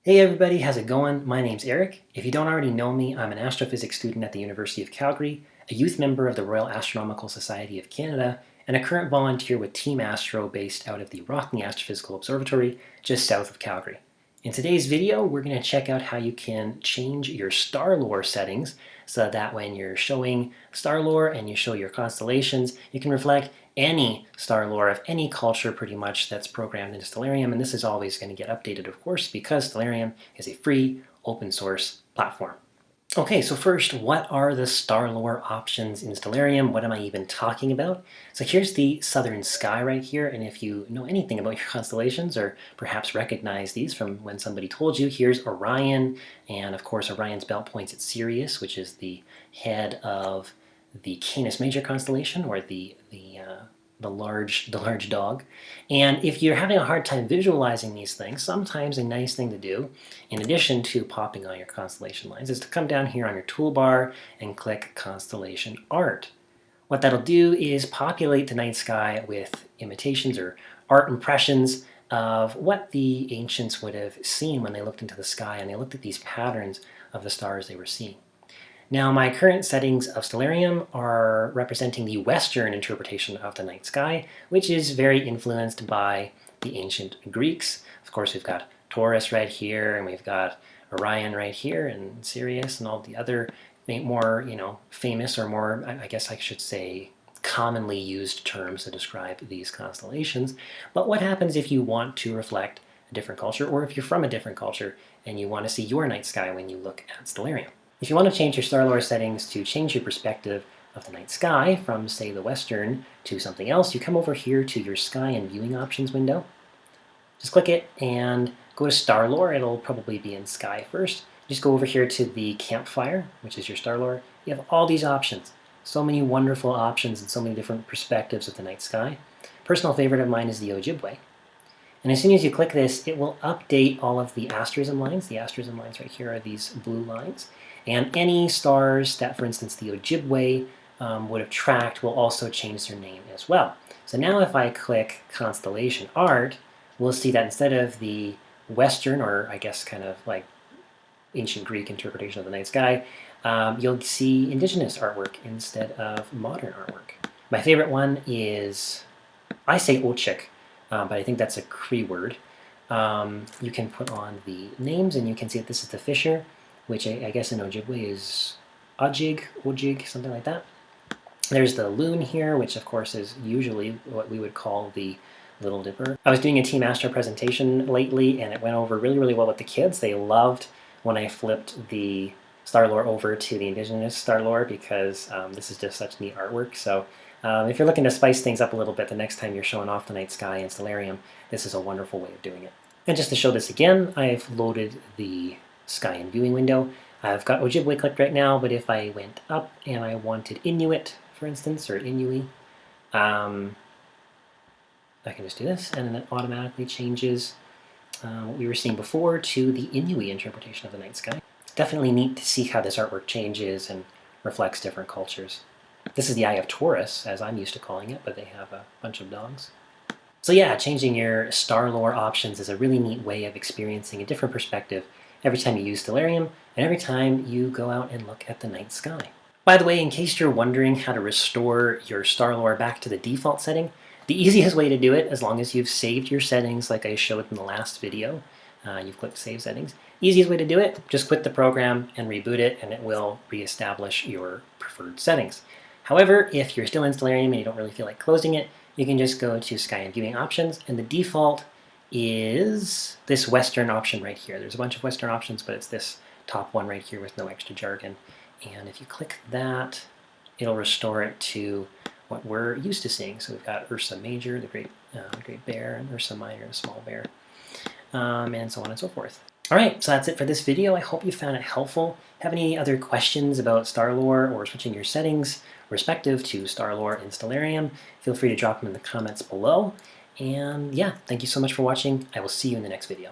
Hey everybody, how's it going? My name's Eric. If you don't already know me, I'm an astrophysics student at the University of Calgary, a youth member of the Royal Astronomical Society of Canada, and a current volunteer with Team Astro based out of the Rockney Astrophysical Observatory just south of Calgary. In today's video, we're going to check out how you can change your Starlore settings so that when you're showing Starlore and you show your constellations, you can reflect any Starlore of any culture pretty much that's programmed into Stellarium, and this is always going to get updated, of course, because Stellarium is a free open source platform. Okay, so first, what are the Starlore options in Stellarium? What am I even talking about? So here's the southern sky right here, and if you know anything about your constellations, or perhaps recognize these from when somebody told you, here's Orion, and of course Orion's belt points at Sirius, which is the head of the Canis Major constellation, or the large dog. And if you're having a hard time visualizing these things, sometimes a nice thing to do, in addition to popping on your constellation lines, is to come down here on your toolbar and click Constellation Art. What that'll do is populate the night sky with imitations or art impressions of what the ancients would have seen when they looked into the sky and they looked at these patterns of the stars they were seeing. Now, my current settings of Stellarium are representing the Western interpretation of the night sky, which is very influenced by the ancient Greeks. Of course, we've got Taurus right here, and we've got Orion right here, and Sirius, and all the other more, famous, or more, I guess I should say, commonly used terms to describe these constellations. But what happens if you want to reflect a different culture, or if you're from a different culture and you want to see your night sky when you look at Stellarium? If you want to change your Starlore settings to change your perspective of the night sky from, say, the Western to something else, you come over here to your Sky and Viewing Options window. Just click it and go to Starlore. It'll probably be in Sky first. Just go over here to the Campfire, which is your Starlore. You have all these options. So many wonderful options and so many different perspectives of the night sky. Personal favorite of mine is the Ojibwe. And as soon as you click this, it will update all of the asterism lines. The asterism lines right here are these blue lines. And any stars that, for instance, the Ojibwe would have tracked will also change their name as well. So now if I click Constellation Art, we'll see that instead of the Western, or I guess kind of like ancient Greek interpretation of the night sky, you'll see indigenous artwork instead of modern artwork. My favorite one is, I say Ochik, but I think that's a Cree word. You can put on the names, and you can see that this is the fissure, which I guess in Ojibwe is Ojig, something like that. There's the loon here, which of course is usually what we would call the Little Dipper. I was doing a Team Astro presentation lately, and it went over really, really well with the kids. They loved when I flipped the Starlore over to the indigenous Starlore, because this is just such neat artwork. So if you're looking to spice things up a little bit the next time you're showing off the night sky in Stellarium, this is a wonderful way of doing it. And just to show this again, I've loaded the Sky and Viewing window. I've got Ojibwe clicked right now, but if I went up and I wanted Inuit, for instance, or Inui, I can just do this, and then it automatically changes what we were seeing before to the Inui interpretation of the night sky. Definitely neat to see how this artwork changes and reflects different cultures. This is the Eye of Taurus, as I'm used to calling it, but they have a bunch of dogs. So yeah, changing your Starlore options is a really neat way of experiencing a different perspective every time you use Stellarium, and every time you go out and look at the night sky. By the way, in case you're wondering how to restore your Starlore back to the default setting, the easiest way to do it, as long as you've saved your settings like I showed in the last video, you've clicked Save Settings, easiest way to do it, just quit the program and reboot it, and it will reestablish your preferred settings. However, if you're still in Stellarium and you don't really feel like closing it, you can just go to Sky and Viewing Options, and the default is this Western option right here. There's a bunch of Western options, but it's this top one right here with no extra jargon. And if you click that, it'll restore it to what we're used to seeing. So we've got Ursa Major, the great bear, and Ursa Minor, the small bear, and so on and so forth. All right, so that's it for this video. I hope you found it helpful. Have any other questions about Starlore or switching your settings respective to Starlore and Stellarium, feel free to drop them in the comments below. And yeah, thank you so much for watching. I will see you in the next video.